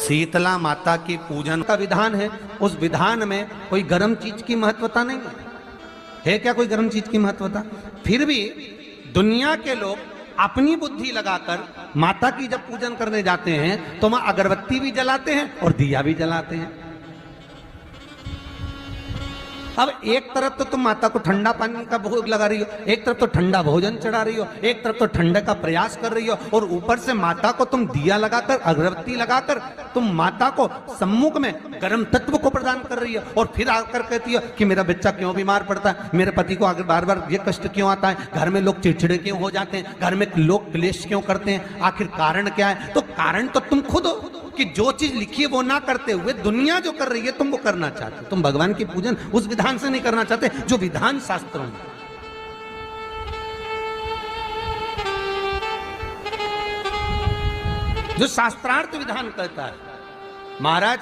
शीतला माता की पूजन का विधान है, उस विधान में कोई गर्म चीज की महत्वता नहीं है क्या? कोई गर्म चीज की महत्वता? फिर भी दुनिया के लोग अपनी बुद्धि लगाकर माता की जब पूजन करने जाते हैं तो वहां अगरबत्ती भी जलाते हैं और दिया भी जलाते हैं। अब एक तरफ तो तुम माता को ठंडा पानी का भोग लगा रही हो, एक तरफ तो ठंडा भोजन चढ़ा रही हो, एक तरफ तो ठंडे का प्रयास कर रही हो, और ऊपर से माता को तुम दिया लगाकर अगरबत्ती लगाकर तुम माता को सम्मुख में गर्म तत्व को प्रदान कर रही हो, और फिर आकर कहती हो कि मेरा बच्चा क्यों बीमार पड़ता है, मेरे पति को आगे बार बार ये कष्ट क्यों आता है, घर में लोग चिड़चिड़े क्यों हो जाते हैं, घर में लोग क्लेश क्यों करते हैं, आखिर कारण क्या है? तो कारण तो तुम खुद हो कि जो चीज लिखी है वो ना करते हुए दुनिया जो कर रही है तुम वो करना चाहते हो। तुम भगवान की पूजन उस विधान से नहीं करना चाहते जो विधान शास्त्रों में। जो शास्त्रार्थ विधान कहता है। महाराज,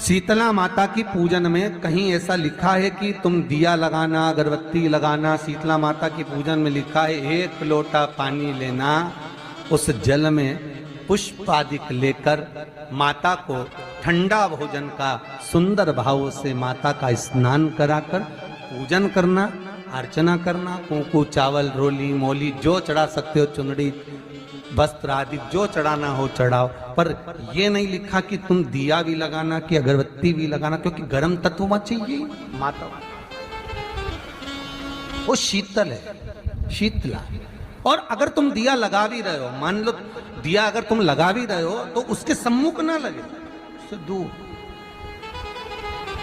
शीतला माता की पूजन में कहीं ऐसा लिखा है कि तुम दिया लगाना, अगरबत्ती लगाना? शीतला माता की पूजन में लिखा है 1 लोटा पानी लेना, उस जल में पुष्प आदि लेकर माता को ठंडा भोजन का सुंदर भाव से माता का स्नान कराकर पूजन करना, अर्चना करना, कुंकू चावल रोली मोली जो चढ़ा सकते हो, चुनरी वस्त्र आदि जो चढ़ाना हो चढ़ाओ, पर यह नहीं लिखा कि तुम दिया भी लगाना कि अगरबत्ती भी लगाना, क्योंकि गर्म तत्व वहां चाहिए। माता वो शीतल है, शीतला। और अगर तुम दिया लगा भी रहे हो, मान लो दिया अगर तुम लगा भी रहे हो तो उसके सम्मुख ना लगे, उससे दूर,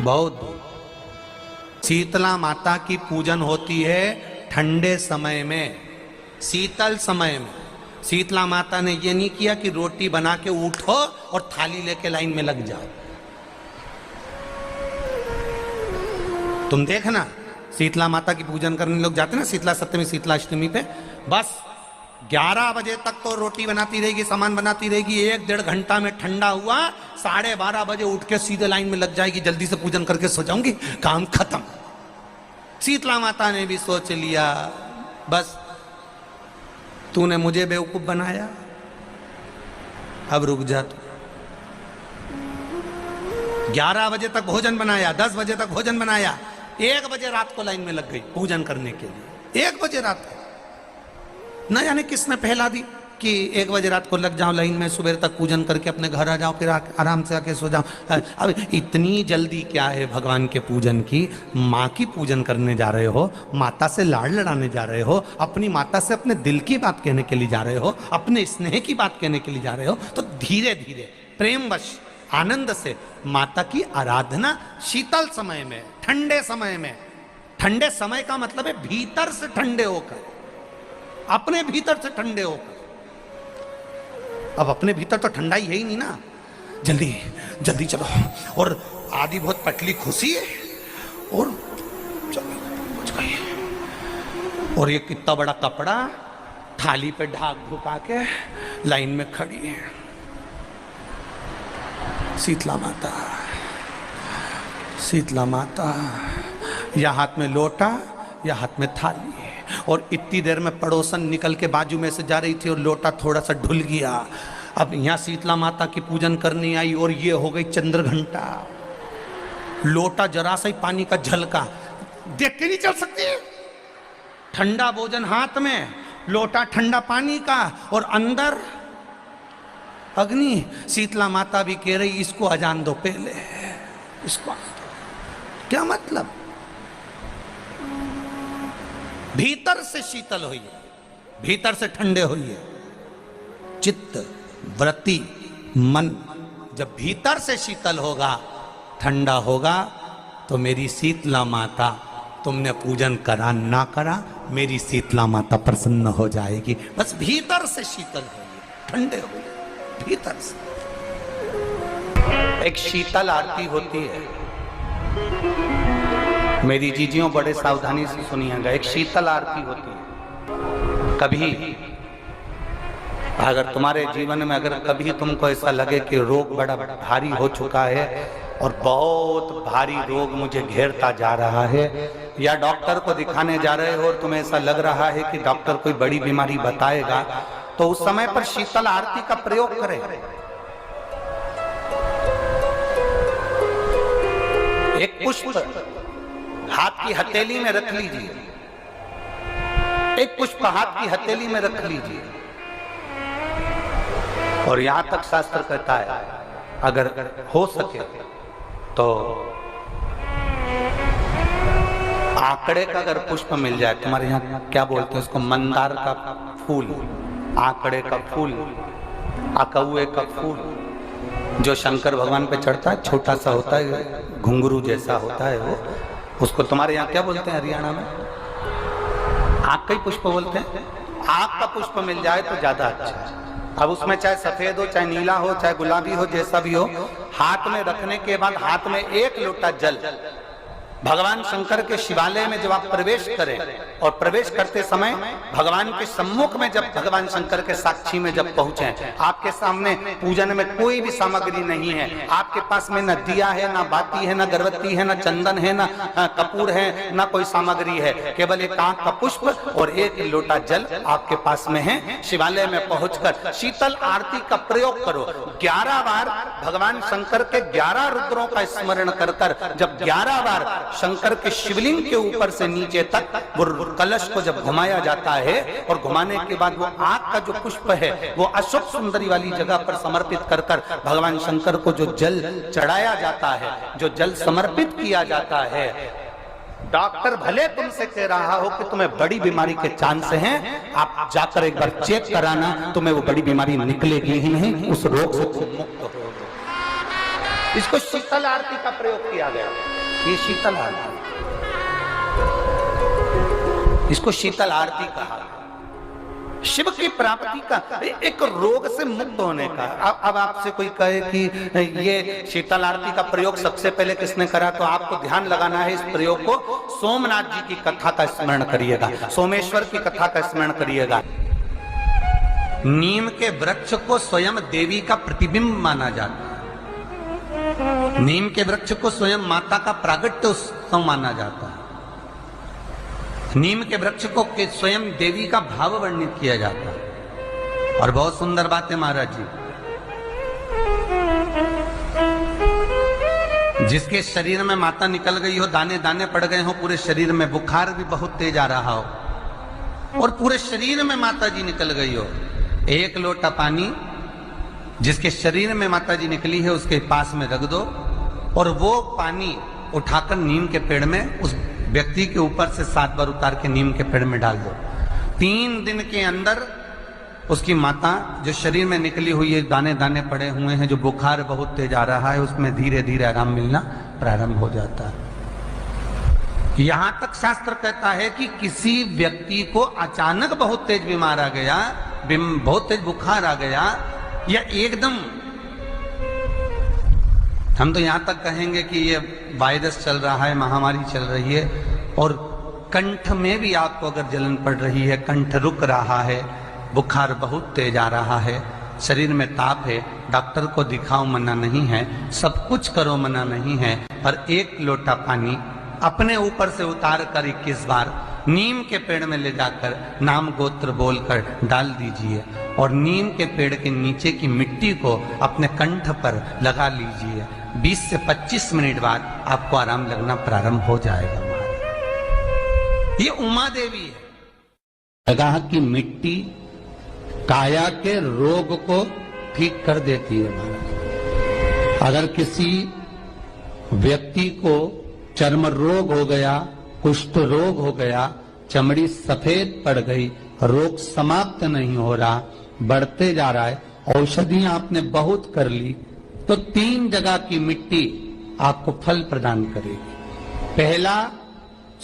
बहुत दूर। शीतला माता की पूजन होती है ठंडे समय में, शीतल समय में। शीतला माता ने ये नहीं किया कि रोटी बना के उठो और थाली लेके लाइन में लग जाओ। तुम देखना, शीतला माता की पूजन करने लोग जाते ना शीतला सप्तमी, शीतला अष्टमी पे, बस 11 बजे तक तो रोटी बनाती रहेगी, सामान बनाती रहेगी, 1-1.5 घंटा में ठंडा हुआ, 12:30 बजे उठ के सीधे लाइन में लग जाएगी, जल्दी से पूजन करके सो जाऊंगी, काम खत्म। शीतला माता ने भी सोच लिया, बस तूने मुझे बेवकूफ बनाया, अब रुक जा तू। 11 बजे तक भोजन बनाया, 10 बजे तक भोजन बनाया, 1 बजे रात को लाइन में लग गई पूजन करने के लिए। 1 बजे रात को न जाने किसने पहला दी कि 1 बजे रात को लग जाओ लाइन में, सुबह तक पूजन करके अपने घर आ जाओ, फिर आराम से आके सो जाओ। अब इतनी जल्दी क्या है भगवान के पूजन की? माँ की पूजन करने जा रहे हो, माता से लाड़ लड़ाने जा रहे हो, अपनी माता से अपने दिल की बात कहने के लिए जा रहे हो, अपने स्नेह की बात कहने के लिए जा रहे हो, तो धीरे धीरे प्रेमवश आनंद से माता की आराधना शीतल समय में, ठंडे समय में। ठंडे समय का मतलब है भीतर से ठंडे होकर, अपने भीतर से ठंडे होकर। अब अपने भीतर तो ठंडा ही है ही नहीं ना, जल्दी जल्दी चलो, और आधी बहुत पतली खुशी है, और चलो कुछ कहिए, और ये कितना बड़ा कपड़ा थाली पे ढाक ढुका के लाइन में खड़ी है शीतला माता। शीतला माता, या हाथ में लोटा या हाथ में थाली, और इतनी देर में पड़ोसन निकल के बाजू में से जा रही थी और लोटा थोड़ा सा ढुल गया। अब यहाँ शीतला माता की पूजन करनी आई और ये हो गई चंद्र घंटा, लोटा जरा सा ही पानी का झलका, देख के नहीं चल सकती। ठंडा भोजन हाथ में, लोटा ठंडा पानी का, और अंदर अग्नि। शीतला माता भी कह रही इसको अजान दो पहले, इसको क्या मतलब? भीतर से शीतल होइए, भीतर से ठंडे होइए। चित्त, वृत्ति, मन जब भीतर से शीतल होगा, ठंडा होगा, तो मेरी शीतला माता, तुमने पूजन करा ना करा, मेरी शीतला माता प्रसन्न हो जाएगी। बस भीतर से शीतल होइए, ठंडे होइए भीतर से। एक शीतल आरती होती है, मेरी जीजियों बड़े सावधानी से सुनिएगा। एक शीतल आरती होती है। कभी अगर तुम्हारे जीवन में अगर कभी तुमको ऐसा लगे कि रोग बड़ा भारी हो चुका है और बहुत भारी रोग मुझे घेरता जा रहा है, या डॉक्टर को दिखाने जा रहे हो और तुम्हें ऐसा लग रहा है कि डॉक्टर कोई बड़ी बीमारी बताएगा, तो उस समय पर शीतल आरती का प्रयोग करें। एक पुष्प हाथ की हथेली में रख लीजिए, एक पुष्प हाथ की हथेली में रख लीजिए। और यहां तक शास्त्र कहता है अगर हो सके तो आंकड़े का अगर पुष्प मिल जाए, तुम्हारे यहाँ क्या बोलते हैं उसको, मंदार का फूल, आंकड़े का फूल, अकौए का फूल, जो शंकर भगवान पे चढ़ता है, छोटा सा होता है, घुंघरू जैसा होता है वो, उसको तुम्हारे यहाँ क्या बोलते हैं हरियाणा में? आग का ही पुष्प बोलते हैं। आग का पुष्प मिल जाए तो ज्यादा अच्छा है। अब उसमें चाहे सफेद हो, चाहे नीला हो, चाहे गुलाबी हो, जैसा भी हो, हाथ में रखने के बाद हाथ में एक लोटा जल, भगवान शंकर के शिवालय में जब आप प्रवेश करें और प्रवेश करते समय भगवान के सम्मुख में जब भगवान शंकर के साक्षी में जब पहुंचे, आपके सामने पूजन में कोई भी सामग्री नहीं है, आपके पास में न दिया है, ना बाती है, ना गर्भवती है, ना चंदन है, ना कपूर है, ना कोई सामग्री है, केवल एक आंख का पुष्प और एक लोटा जल आपके पास में है। शिवालय में पहुंचकर शीतल आरती का प्रयोग करो। 11 बार भगवान शंकर के 11 रुद्रों का स्मरण कर जब 11 बार शंकर के शिवलिंग के ऊपर से नीचे तक वो कलश को जब घुमाया जाता है और घुमाने के बाद वो आग का जो पुष्प है वो अशोक सुंदरी वाली जगह पर समर्पित कर भगवान शंकर को जो जल चढ़ाया जाता है, जो जल समर्पित किया जाता है, डॉक्टर भले तुमसे कह रहा हो कि तुम्हें बड़ी बीमारी के चांस हैं, आप जाकर एक बार चेक कराना, तुम्हें वो बड़ी बीमारी निकलेगी ही नहीं, उस रोग से तुम मुक्त हो। इसको शीतल आरती का प्रयोग किया गया। ये शीतल आरती, इसको शीतल आरती कहा। शिव की प्राप्ति का, एक रोग से मुक्त होने का। अब आपसे कोई कहे कि ये शीतल आरती का प्रयोग सबसे पहले किसने करा, तो आपको ध्यान लगाना है इस प्रयोग को। सोमनाथ जी की कथा का स्मरण करिएगा, सोमेश्वर की कथा का स्मरण करिएगा। नीम के वृक्ष को स्वयं देवी का प्रतिबिंब माना जाता है। नीम के वृक्ष को स्वयं माता का प्रागट्य उत्सव माना जाता है। नीम के वृक्ष को स्वयं देवी का भाव वर्णित किया जाता है। और बहुत सुंदर बात है महाराज जी, जिसके शरीर में माता निकल गई हो, दाने दाने पड़ गए हो, पूरे शरीर में बुखार भी बहुत तेज आ रहा हो और पूरे शरीर में माता जी निकल गई हो, एक लोटा पानी जिसके शरीर में माता जी निकली है उसके पास में रख दो और वो पानी उठाकर नीम के पेड़ में उस व्यक्ति के ऊपर से 7 बार उतार के नीम के पेड़ में डाल दो। 3 दिन के अंदर उसकी माता जो शरीर में निकली हुई है, दाने दाने पड़े हुए हैं, जो बुखार बहुत तेज आ रहा है, उसमें धीरे धीरे आराम मिलना प्रारंभ हो जाता है। यहां तक शास्त्र कहता है कि किसी व्यक्ति को अचानक बहुत तेज बीमार आ गया, बहुत तेज बुखार आ गया, या एकदम, हम तो यहां तक कहेंगे कि ये वायरस चल रहा है, महामारी चल रही है, और कंठ में भी आपको अगर जलन पड़ रही है, कंठ रुक रहा है, बुखार बहुत तेज आ रहा है, शरीर में ताप है, डॉक्टर को दिखाओ मना नहीं है, सब कुछ करो मना नहीं है, पर एक लोटा पानी अपने ऊपर से उतार कर 21 बार नीम के पेड़ में ले जाकर नाम गोत्र बोलकर डाल दीजिए और नीम के पेड़ के नीचे की मिट्टी को अपने कंठ पर लगा लीजिए। 20 से 25 मिनट बाद आपको आराम लगना प्रारंभ हो जाएगा। ये उमा देवी है। जगह की मिट्टी काया के रोग को ठीक कर देती है महाराज। अगर किसी व्यक्ति को चर्म रोग हो गया, कुष्ठ रोग हो गया, चमड़ी सफेद पड़ गई, रोग समाप्त नहीं हो रहा, बढ़ते जा रहा है, औषधियां आपने बहुत कर ली, तो 3 जगह की मिट्टी आपको फल प्रदान करेगी। पहला,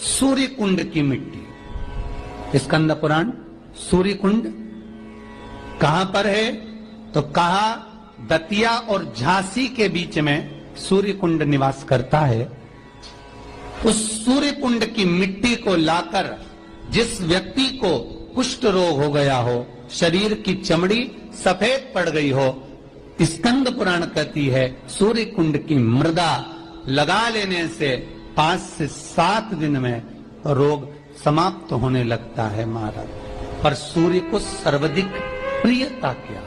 सूर्य कुंड की मिट्टी। स्कंद पुराण सूर्य कुंड कहां पर है, तो कहा दतिया और झांसी के बीच में सूर्य कुंड निवास करता है। उस सूर्य कुंड की मिट्टी को लाकर जिस व्यक्ति को कुष्ठ रोग हो गया हो, शरीर की चमड़ी सफेद पड़ गई हो, स्कंद पुराण कहती है सूर्य कुंड की मृदा लगा लेने से 5 से 7 दिन में रोग समाप्त होने लगता है महाराज। पर सूर्य को सर्वाधिक प्रियता क्या?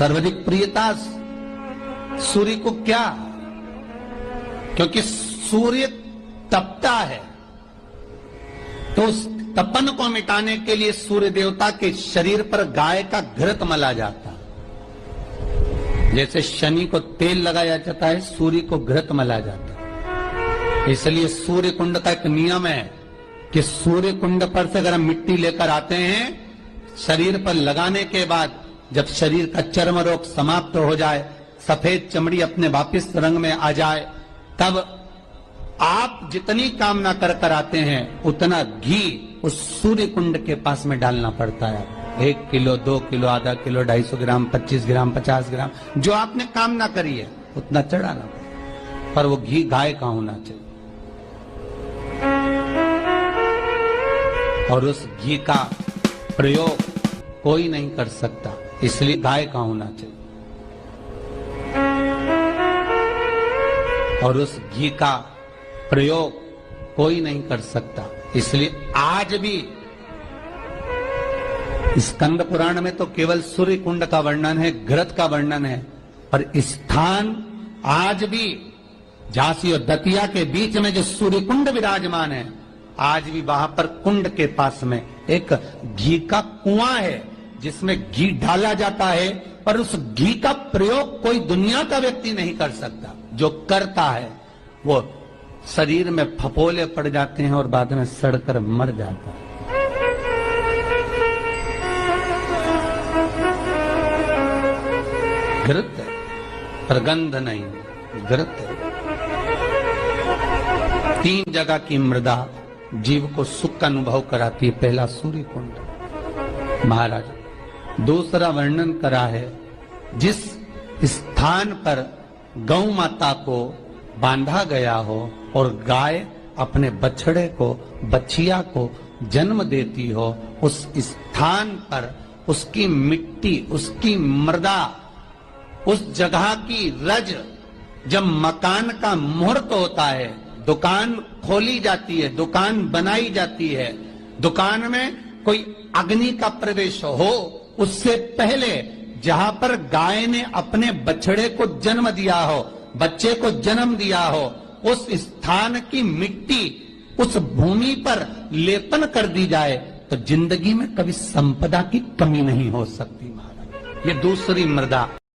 सर्वाधिक प्रियता सूर्य को क्या? क्योंकि सूर्य तपता है, तो उस तपन को मिटाने के लिए सूर्य देवता के शरीर पर गाय का घृत मला जाता। जैसे शनि को तेल लगाया जाता है, सूर्य को घृत मला जाता। इसलिए सूर्य कुंड का एक नियम है कि सूर्य कुंड पर से अगर हम मिट्टी लेकर आते हैं, शरीर पर लगाने के बाद जब शरीर का चर्म रोग समाप्त हो जाए, सफेद चमड़ी अपने वापिस रंग में आ जाए, तब आप जितनी कामना कर कर आते हैं उतना घी उस सूर्य कुंड के पास में डालना पड़ता है। 1 किलो, 2 किलो, आधा किलो, 250 ग्राम, 25 ग्राम, 50 ग्राम, जो आपने कामना करी है उतना चढ़ाना पड़ता। पर वो घी गाय का होना चाहिए, और उस घी का प्रयोग कोई नहीं कर सकता, इसलिए गाय का होना चाहिए। और उस घी का प्रयोग कोई नहीं कर सकता, इसलिए आज भी स्कंद पुराण में तो केवल सूर्य कुंड का वर्णन है, घृत का वर्णन है, पर स्थान आज भी झांसी और दतिया के बीच में जो सूर्य कुंड विराजमान है, आज भी वहां पर कुंड के पास में एक घी का कुआं है जिसमें घी डाला जाता है, पर उस घी का प्रयोग कोई दुनिया का व्यक्ति नहीं कर सकता। जो करता है वो शरीर में फपोले पड़ जाते हैं और बाद में सड़कर मर जाता है। घृत है, पर गंध नहीं, घृत है। 3 जगह की मृदा जीव को सुख का अनुभव कराती है। पहला सूर्य कुंड महाराज, दूसरा वर्णन करा है जिस स्थान पर गौ माता को बांधा गया हो और गाय अपने बछड़े को, बछिया को जन्म देती हो, उस स्थान पर उसकी मिट्टी, उसकी मृदा, उस जगह की रज, जब मकान का मुहूर्त होता है, दुकान खोली जाती है, दुकान बनाई जाती है, दुकान में कोई अग्नि का प्रवेश हो, उससे पहले जहां पर गाय ने अपने बछड़े को जन्म दिया हो, बच्चे को जन्म दिया हो, उस स्थान की मिट्टी उस भूमि पर लेपन कर दी जाए तो जिंदगी में कभी संपदा की कमी नहीं हो सकती महाराज। ये दूसरी मृदा